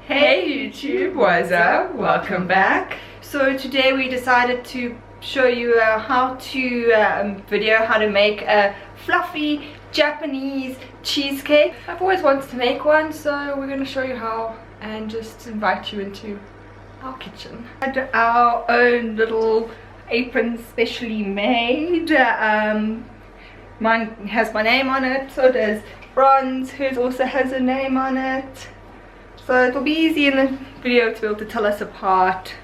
Hey YouTube, what's up? Welcome back. So today we decided to show you how to make a fluffy Japanese cheesecake. I've always wanted to make one, so we're going to show you how and just invite you into our kitchen. And our own little apron specially made. Mine has my name on it, so does Bronze, hers also has a name on it. So it'll be easy in the video to be able to tell us apart,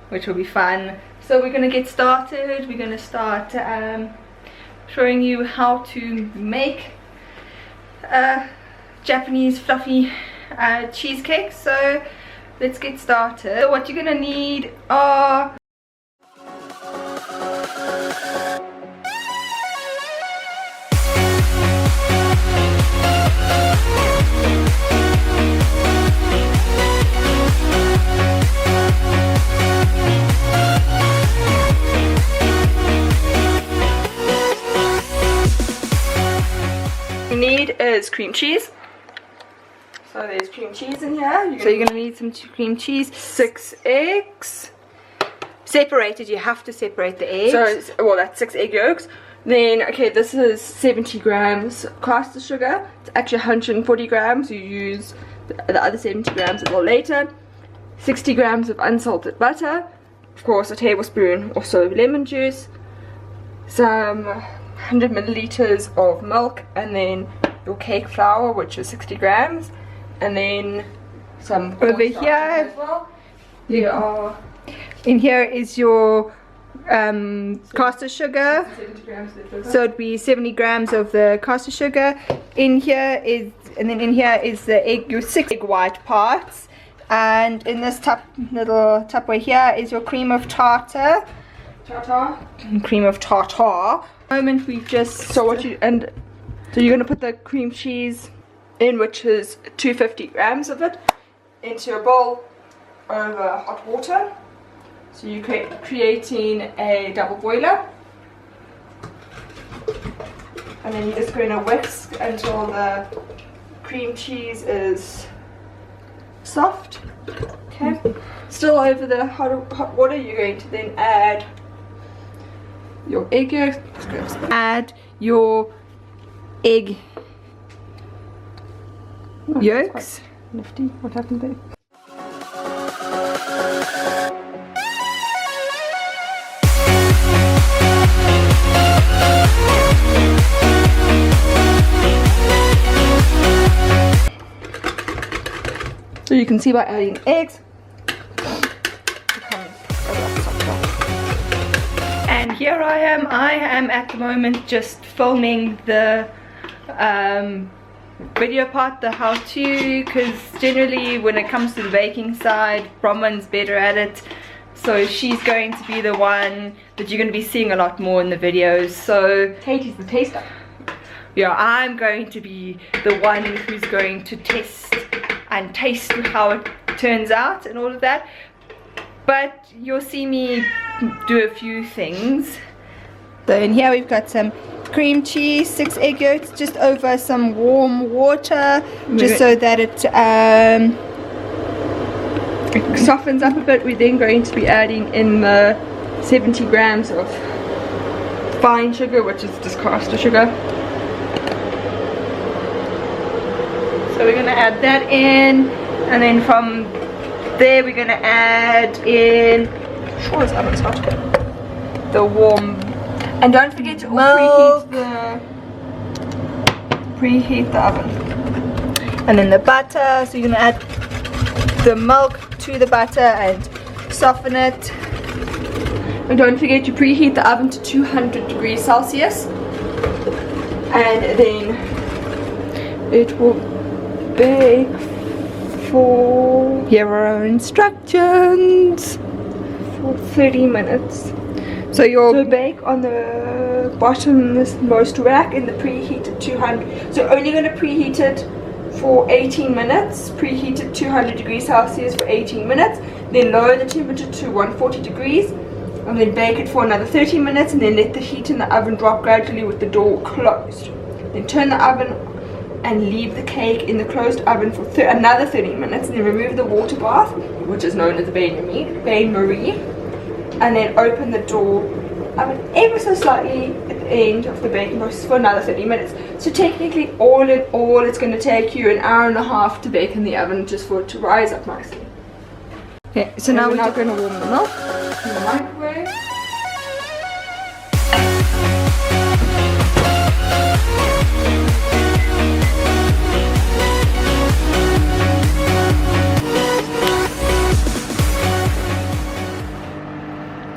which will be fun. So we're going to get started. We're going to start showing you how to make a Japanese fluffy cheesecake. So let's get started. So what you're going to need are is cream cheese. So there's cream cheese in here. So you're going to need some cream cheese, 6 eggs separated. You have to separate the eggs. So well, that's 6 egg yolks. Then okay, this is 70 grams caster sugar. It's actually 140 grams. You use the other 70 grams a little later. 60 grams of unsalted butter, of course a tablespoon or so of lemon juice, some 100 milliliters of milk, and then your cake flour, which is 60 grams, and then some over here as well. In here is your caster sugar, so it'd be 70 grams of the caster sugar. In here is, and then in here is the egg, your 6 egg white parts, and in this little Tupperware here is your cream of tartar. Cream of tartar. Moment we've just so you're going to put the cream cheese in, which is 250 grams of it, into a bowl over hot water. So you're creating a double boiler, and then you're just going to whisk until the cream cheese is soft. Okay. Still over the hot water, you're going to then add your egg yolks. Add your egg yolks. Nifty. What happened there? So you can see by adding eggs. And here I am at the moment just filming the video part, the how-to, because generally when it comes to the baking side, Bronwyn's better at it, so she's going to be the one that you're going to be seeing a lot more in the videos. So Katie's the taster. Yeah, I'm going to be the one who's going to test and taste how it turns out and all of that, but you'll see me do a few things. So in here we've got some cream cheese, 6 egg yolks, just over some warm water, just so that it softens up a bit. We're then going to be adding in the 70 grams of fine sugar, which is just caster sugar. So we're going to add that in, and then from there we're going to add in, this oven's hot, the warm. And don't forget to preheat the oven. And then the butter, so you're going to add the milk to the butter and soften it. And don't forget to preheat the oven to 200 degrees Celsius. And then it will bake for, here are our instructions, for 30 minutes. So you'll bake on the bottommost rack in the preheated 200. So only going to preheat it for 18 minutes. Preheat it 200 degrees Celsius for 18 minutes. Then lower the temperature to 140 degrees. And then bake it for another 30 minutes. And then let the heat in the oven drop gradually with the door closed. Then turn the oven and leave the cake in the closed oven for another 30 minutes, and then remove the water bath, which is known as the bain-marie, and then open the door oven ever so slightly at the end of the baking process for another 30 minutes. So technically all in all it's going to take you an hour and a half to bake in the oven, just for it to rise up nicely. Okay, so now we're going to warm the milk in the microwave.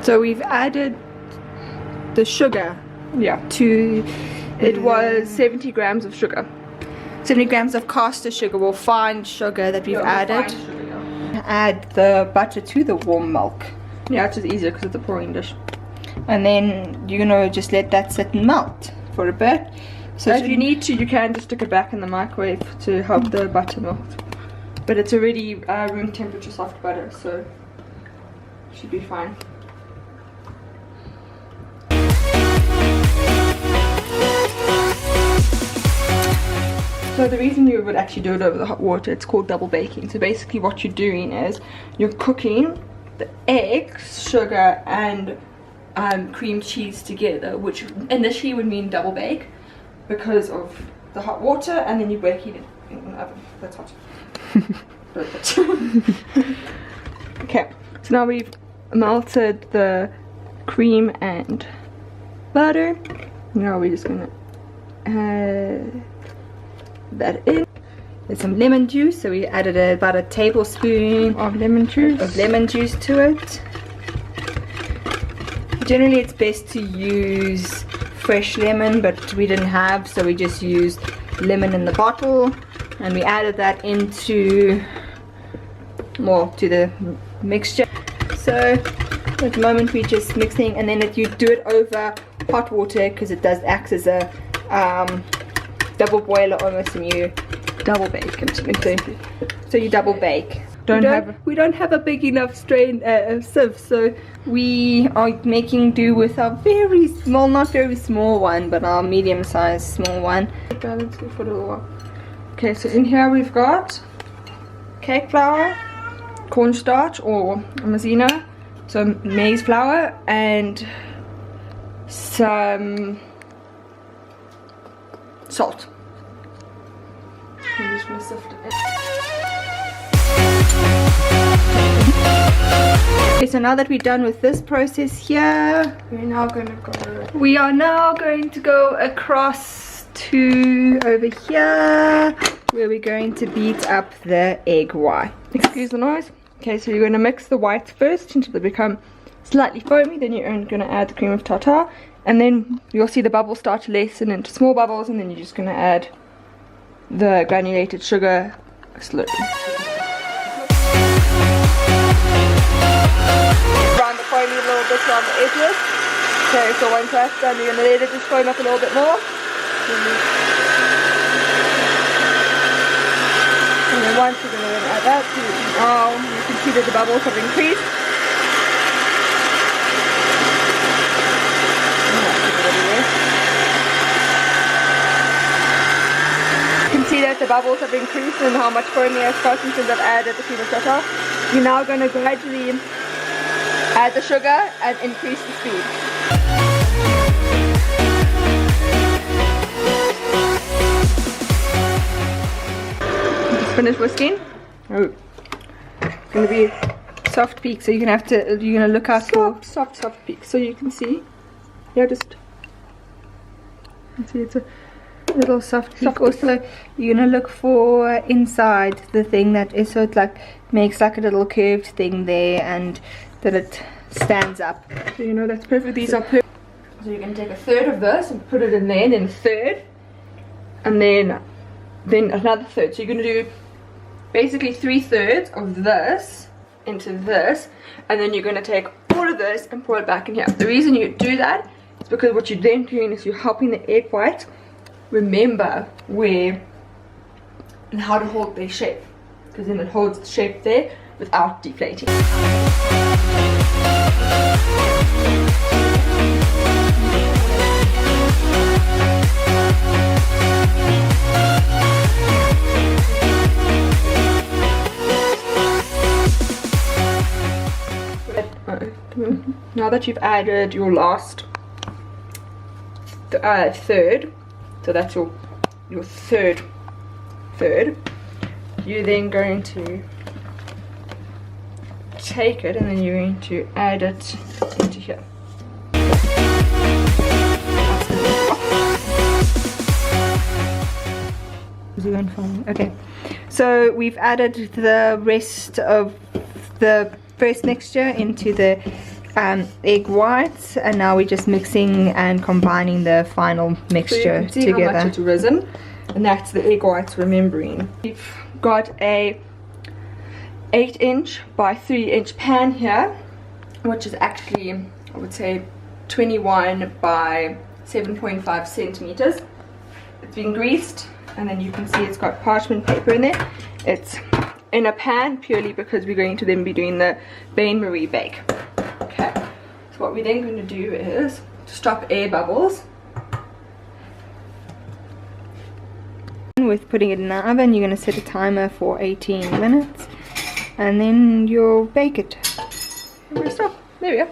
So we've added the sugar to, it was 70 grams of sugar. 70 grams of caster sugar, or fine sugar that we've added. Add the butter to the warm milk. Yeah, it's just easier because it's a pouring dish. And then you're gonna just let that sit and melt for a bit. So if you need to, you can just stick it back in the microwave to help the butter melt. But it's already room temperature soft butter, so it should be fine. So the reason you would actually do it over the hot water, it's called double baking. So basically what you're doing is you're cooking the eggs, sugar and cream cheese together, which initially would mean double bake because of the hot water, and then you bake it in the oven. That's hot. Okay, so now we've melted the cream and butter. Now we're just gonna add that in. There's some lemon juice, so we added about a tablespoon of lemon juice to it. Generally it's best to use fresh lemon, but we didn't have, so we just used lemon in the bottle, and we added that into to the mixture. So at the moment we're just mixing, and then you do it over hot water because it does act as a double boiler almost, and you double bake it. So you double bake. We don't have a big enough sieve, so we are making do with our very small, not very small one, but our medium-sized small one. Balance it for a little while. Okay, so in here we've got cake flour, cornstarch or maizena, some maize flour, and some salt. I'm just going to sift it in. Okay, so now that we're done with this process here, we are now going to go across to over here, where we're going to beat up the egg white. Excuse the noise. Okay, so you're going to mix the whites first until they become slightly foamy, then you're going to add the cream of tartar, and then you'll see the bubbles start to lessen into small bubbles, and then you're just going to add the granulated sugar slowly. Around the foamy a little bit around the edges. Okay, so once that's done, you're going to let it just foam up a little bit more. And then once you're going to add that, you can see that the bubbles have increased. See that the bubbles have increased and how much foam has gotten since I've added the cream of tartar. You're now going to gradually add the sugar and increase the speed. Just finish whisking. Oh, it's going to be soft peak, so you're going to look out for soft peak. So you can see, it's a little soft peak. Also, you're gonna look for inside the thing that is, so it makes like a little curved thing there, and that it stands up. So that's perfect. These are perfect. So you're gonna take a third of this and put it in there, and then a third, and then another third. So you're gonna do basically 3/3 of this into this, and then you're gonna take all of this and pour it back in here. The reason you do that is because what you're then doing is you're helping the egg white remember where and how to hold their shape, because then it holds the shape there without deflating. now that you've added your last third, so that's your third, you're then going to take it and then you're going to add it into here. Okay, so we've added the rest of the first mixture into the egg whites, and now we're just mixing and combining the final mixture so you can see together. How much it's risen, and that's the egg whites remembering. We've got a 8-inch by 3-inch pan here, which is actually, I would say, 21 by 7.5 centimeters. It's been greased, and then you can see it's got parchment paper in there. It's in a pan purely because we're going to then be doing the bain-marie bake. Okay, so what we're then going to do is to stop air bubbles. With putting it in the oven, you're going to set a timer for 18 minutes and then you'll bake it. And we're stop. There we go.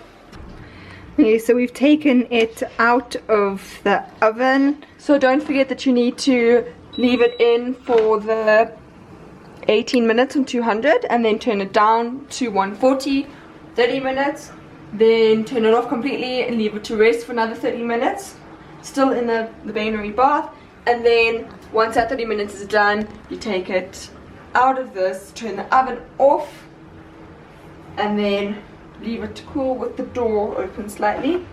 Okay, so we've taken it out of the oven. So don't forget that you need to leave it in for the 18 minutes on 200 and then turn it down to 140, 30 minutes, then turn it off completely and leave it to rest for another 30 minutes, still in the bain-marie bath, and then once that 30 minutes is done, you take it out of this, turn the oven off, and then leave it to cool with the door open slightly.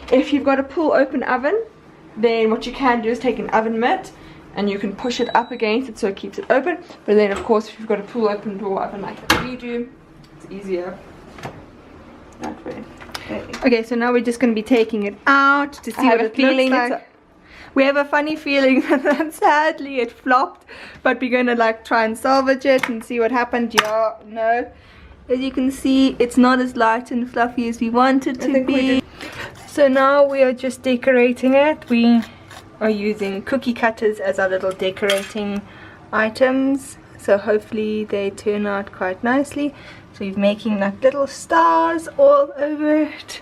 If you've got a pull open oven, then what you can do is take an oven mitt and you can push it up against it so it keeps it open. But then of course if you've got a pull open door oven like that we do, it's easier that way. Okay, so now we're just going to be taking it out to see what it looks like. We have a funny feeling that sadly it flopped, but we're going to like try and salvage it and see what happened. Yeah, no. As you can see, it's not as light and fluffy as we want it to be. So now we are just decorating it. We are using cookie cutters as our little decorating items. So hopefully they turn out quite nicely. So we're making like little stars all over it.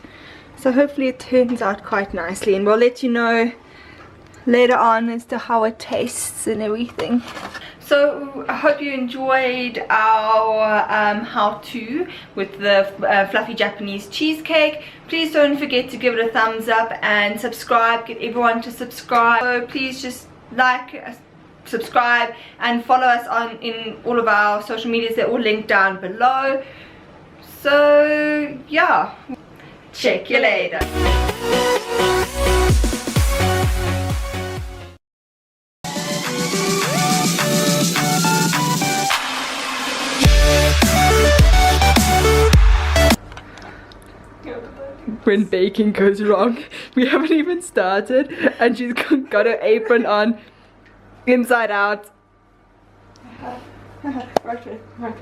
So hopefully it turns out quite nicely, and we'll let you know later on as to how it tastes and everything. So I hope you enjoyed our how-to with the fluffy Japanese cheesecake. Please don't forget to give it a thumbs up and subscribe. Get everyone to subscribe. So please just like, subscribe, and follow us in all of our social medias. They're all linked down below. So yeah, check you later. When baking goes wrong, we haven't even started and she's got her apron on inside out. Right.